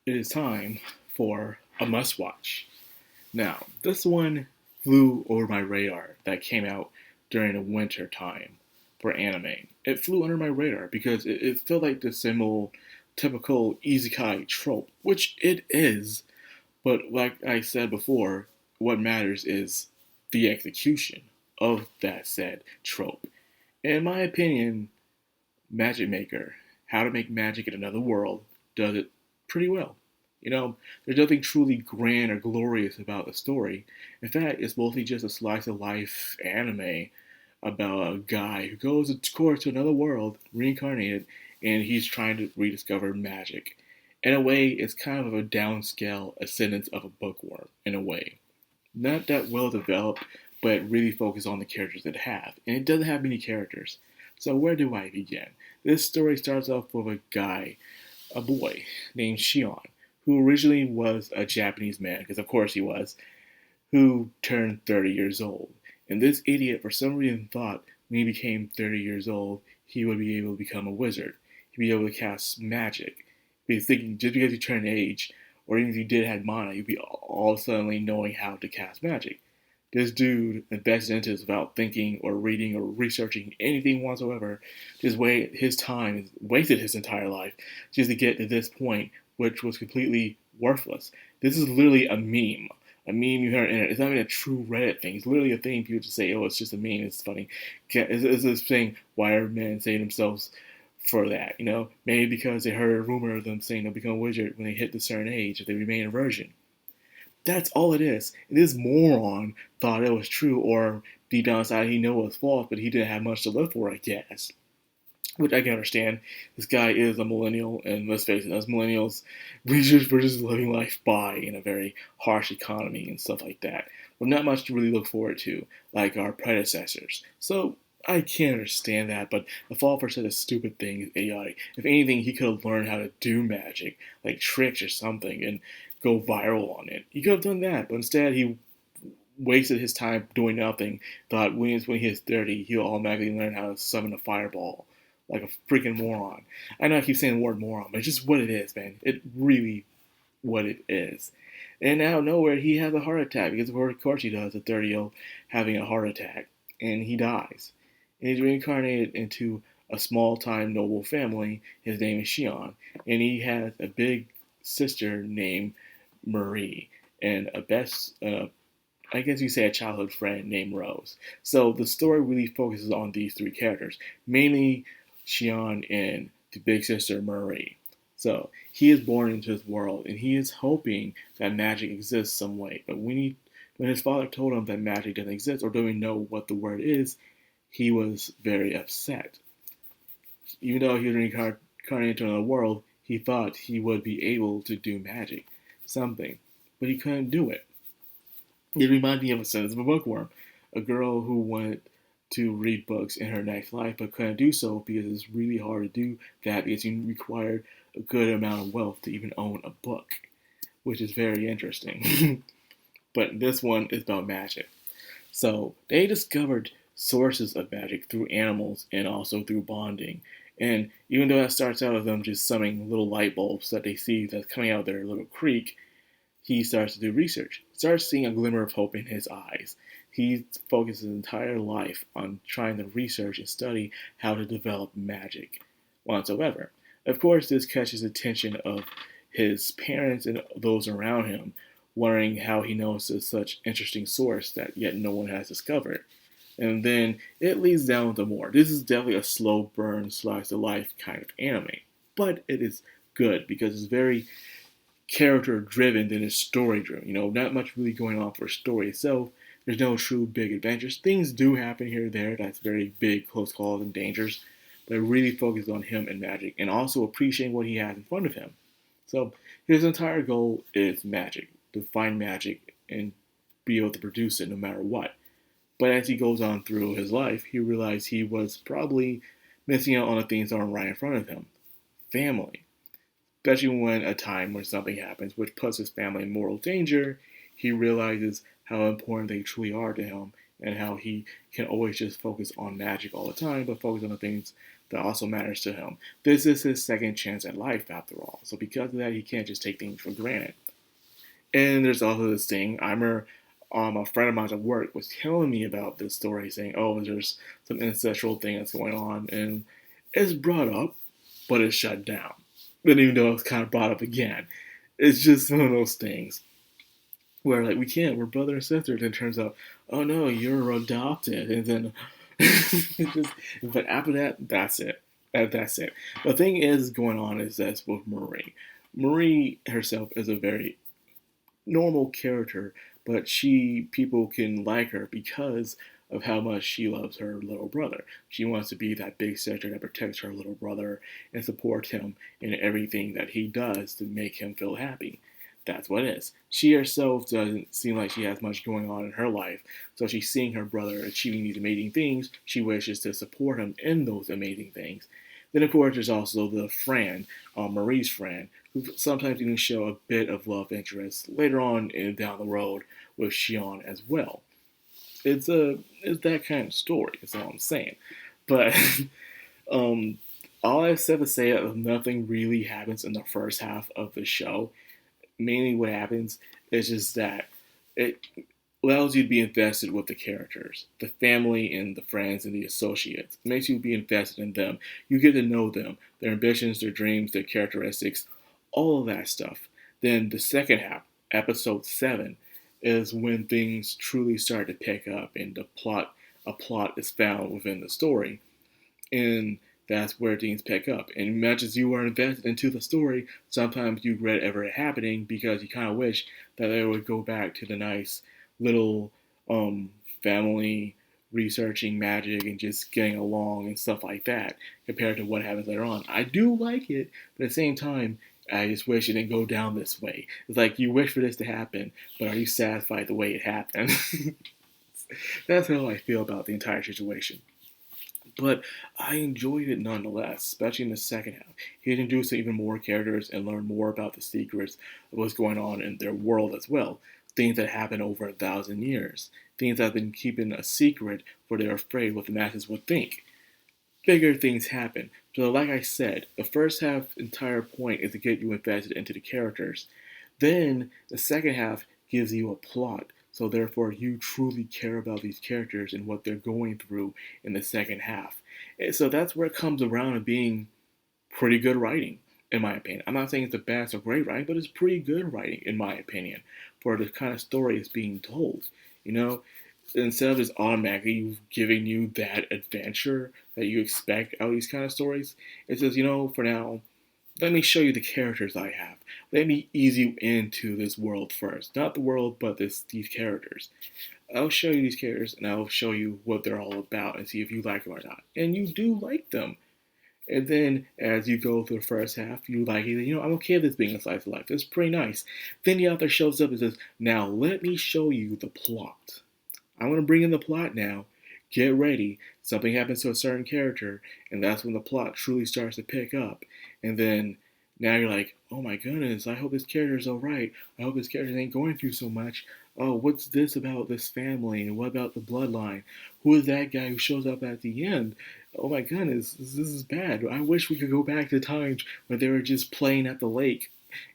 it is time for a must watch. Now, this one flew over my radar that came out during the winter time for anime. It flew under my radar because it felt like the similar typical isekai trope, which it is, but like I said before, what matters is the execution of that said trope. In my opinion, Magic Maker, How to Make Magic in Another World, does it pretty well. There's nothing truly grand or glorious about the story. In fact, it's mostly just a slice of life anime about a guy who goes, of course, to another world, reincarnated, and he's trying to rediscover magic. In a way, it's kind of a downscale ascendance of a bookworm, in a way. Not that well developed, but really focused on the characters it has. And it doesn't have many characters. So where do I begin? This story starts off with a guy, a boy, named Shion, who originally was a Japanese man, because of course he was, who turned 30 years old. And this idiot, for some reason, thought when he became 30 years old, he would be able to become a wizard. He'd be able to cast magic. He was thinking just because he turned age, or even if he did have mana, he'd be all suddenly knowing how to cast magic. This dude invested into this without thinking or reading or researching anything whatsoever. Just wasted his entire life just to get to this point, which was completely worthless. This is literally a meme. A meme you heard in it. It's not even a true Reddit thing. It's literally a thing people just say, oh, it's just a meme. It's funny. It's this thing, why are men saying themselves for that? Maybe because they heard a rumor of them saying they'll become a wizard when they hit the certain age if they remain a virgin. That's all it is. And this moron thought it was true, or deep down inside he knew it was false, but he didn't have much to live for, I guess. Which I can understand. This guy is a millennial, and let's face it, as millennials, we're just living life by in a very harsh economy and stuff like that. With not much to really look forward to, like our predecessors. So I can understand that, but the fall for such a stupid thing is idiotic. If anything, he could have learned how to do magic, like tricks or something, and go viral on it. He could have done that, but instead he wasted his time doing nothing. Thought when he hits 30, he'll automatically learn how to summon a fireball, like a freaking moron. I know I keep saying the word moron, but it's just what it is, man. It really what it is. And out of nowhere, he has a heart attack because, of course, he does. A 30-year-old having a heart attack, and he dies. And he's reincarnated into a small-time noble family. His name is Shion, and he has a big sister named Marie, and I guess you say a childhood friend named Rose. So the story really focuses on these three characters, mainly Shion and the big sister Marie. So he is born into this world, and he is hoping that magic exists some way. But when his father told him that magic doesn't exist or doesn't know what the word is, he was very upset. Even though he was reincarnated into another world, he thought he would be able to do magic, something, but he couldn't do it. It reminded me of a sentence of a bookworm, a girl who wanted to read books in her next life but couldn't do so because it's really hard to do that because you require a good amount of wealth to even own a book, which is very interesting. But this one is about magic. So they discovered sources of magic through animals and also through bonding. And even though that starts out as them just summoning little light bulbs that they see that's coming out of their little creek, he starts to do research, starts seeing a glimmer of hope in his eyes. He focuses his entire life on trying to research and study how to develop magic whatsoever. Of course, this catches the attention of his parents and those around him, wondering how he knows of such interesting source that yet no one has discovered. And then it leads down to more. This is definitely a slow burn, slice of life kind of anime, but it is good because it's very character driven than it's story driven. Not much really going on for story itself. There's no true big adventures. Things do happen here and there. That's very big, close calls and dangers. But it really focuses on him and magic and also appreciating what he has in front of him. So his entire goal is magic, to find magic and be able to produce it no matter what. But as he goes on through his life, he realized he was probably missing out on the things that are right in front of him. Family. Especially when a time when something happens which puts his family in mortal danger, he realizes how important they truly are to him and how he can always just focus on magic all the time, but focus on the things that also matters to him. This is his second chance at life, after all. So because of that, he can't just take things for granted. And there's also this thing. I remember a friend of mine at work was telling me about this story, saying, "Oh, there's some ancestral thing that's going on," and it's brought up, but it's shut down. But even though it's kind of brought up again, it's just one of those things where like we're brother and sisters, and it turns out, oh no, you're adopted, and then just, but after that, that's it. That's it. The thing is going on is that's with Marie. Marie herself is a very normal character, but people can like her because of how much she loves her little brother. She wants to be that big sister that protects her little brother and supports him in everything that he does to make him feel happy. That's what it is. She herself doesn't seem like she has much going on in her life, so she's seeing her brother achieving these amazing things. She wishes to support him in those amazing things. Then, of course, there's also the friend, Marie's friend, who sometimes even show a bit of love interest later on down the road with Shion as well. It's that kind of story. That's all I'm saying. But um, all I have to say is nothing really happens in the first half of the show. Mainly, what happens is just that it allows you to be invested with the characters, the family and the friends and the associates. It makes you be invested in them. You get to know them, their ambitions, their dreams, their characteristics, all of that stuff. Then the second half, episode 7, is when things truly start to pick up and a plot is found within the story. And that's where things pick up. And much as you are invested into the story, sometimes you regret ever happening because you kind of wish that they would go back to the nice little family researching magic and just getting along and stuff like that compared to what happens later on. I do like it, but at the same time, I just wish it didn't go down this way. It's like you wish for this to happen, but are you satisfied the way it happened? That's how I feel about the entire situation. But I enjoyed it nonetheless, especially in the second half. He introduced even more characters and learned more about the secrets of what's going on in their world as well. Things that happened over 1,000 years. Things that have been keeping a secret for they're afraid what the masses would think. Bigger things happen. So like I said, the first half entire point is to get you invested into the characters. Then the second half gives you a plot. So therefore you truly care about these characters and what they're going through in the second half. And so that's where it comes around to being pretty good writing, in my opinion. I'm not saying it's the best or great writing, but it's pretty good writing, in my opinion, for the kind of story it's being told. You know, instead of just automatically giving you that adventure that you expect out of these kind of stories, it says, for now, let me show you the characters I have. Let me ease you into this world first. Not the world, but these characters. I'll show you these characters, and I'll show you what they're all about, and see if you like them or not. And you do like them. And then, as you go through the first half, you like it. I'm okay with this being a slice of life. It's pretty nice. Then the author shows up and says, now let me show you the plot. I'm going to bring in the plot now. Get ready. Something happens to a certain character, and that's when the plot truly starts to pick up. And then now you're like, oh my goodness, I hope this character's alright. I hope this character ain't going through so much. Oh, what's this about this family? And what about the bloodline? Who is that guy who shows up at the end? Oh my goodness, this is bad. I wish we could go back to times when they were just playing at the lake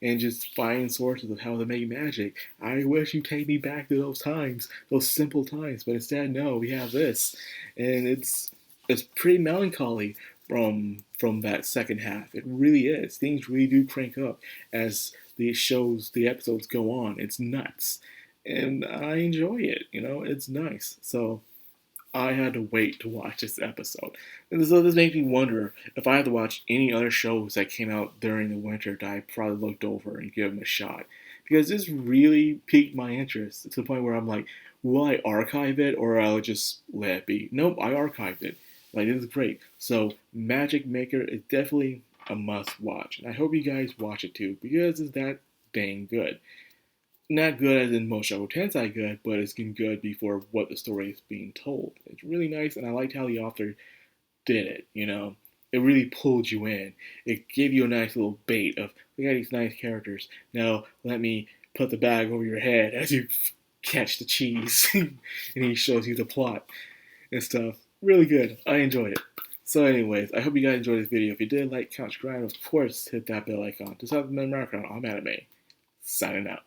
and just find sources of how to make magic. I wish you'd take me back to those times, those simple times, but instead, no, we have this. And it's pretty melancholy from that second half. It really is. Things really do crank up as the episodes go on. It's nuts. And I enjoy it, it's nice. So I had to wait to watch this episode. And so this makes me wonder if I had to watch any other shows that came out during the winter that I probably looked over and give them a shot. Because this really piqued my interest to the point where I'm like, will I archive it or I'll just let it be? Nope, I archived it. Like, this is great. So, Magic Maker is definitely a must watch. And I hope you guys watch it too, because it's that dang good. Not good as in Mushoku Tensei good, but it's getting good before what the story is being told. It's really nice, and I liked how the author did it, It really pulled you in. It gave you a nice little bait of, we got these nice characters. Now, let me put the bag over your head as you catch the cheese. And he shows you the plot and stuff. Really good. I enjoyed it. So anyways, I hope you guys enjoyed this video. If you did, like, comment, subscribe, and of course, hit that bell icon to stop the background. I'm Anime. Signing out.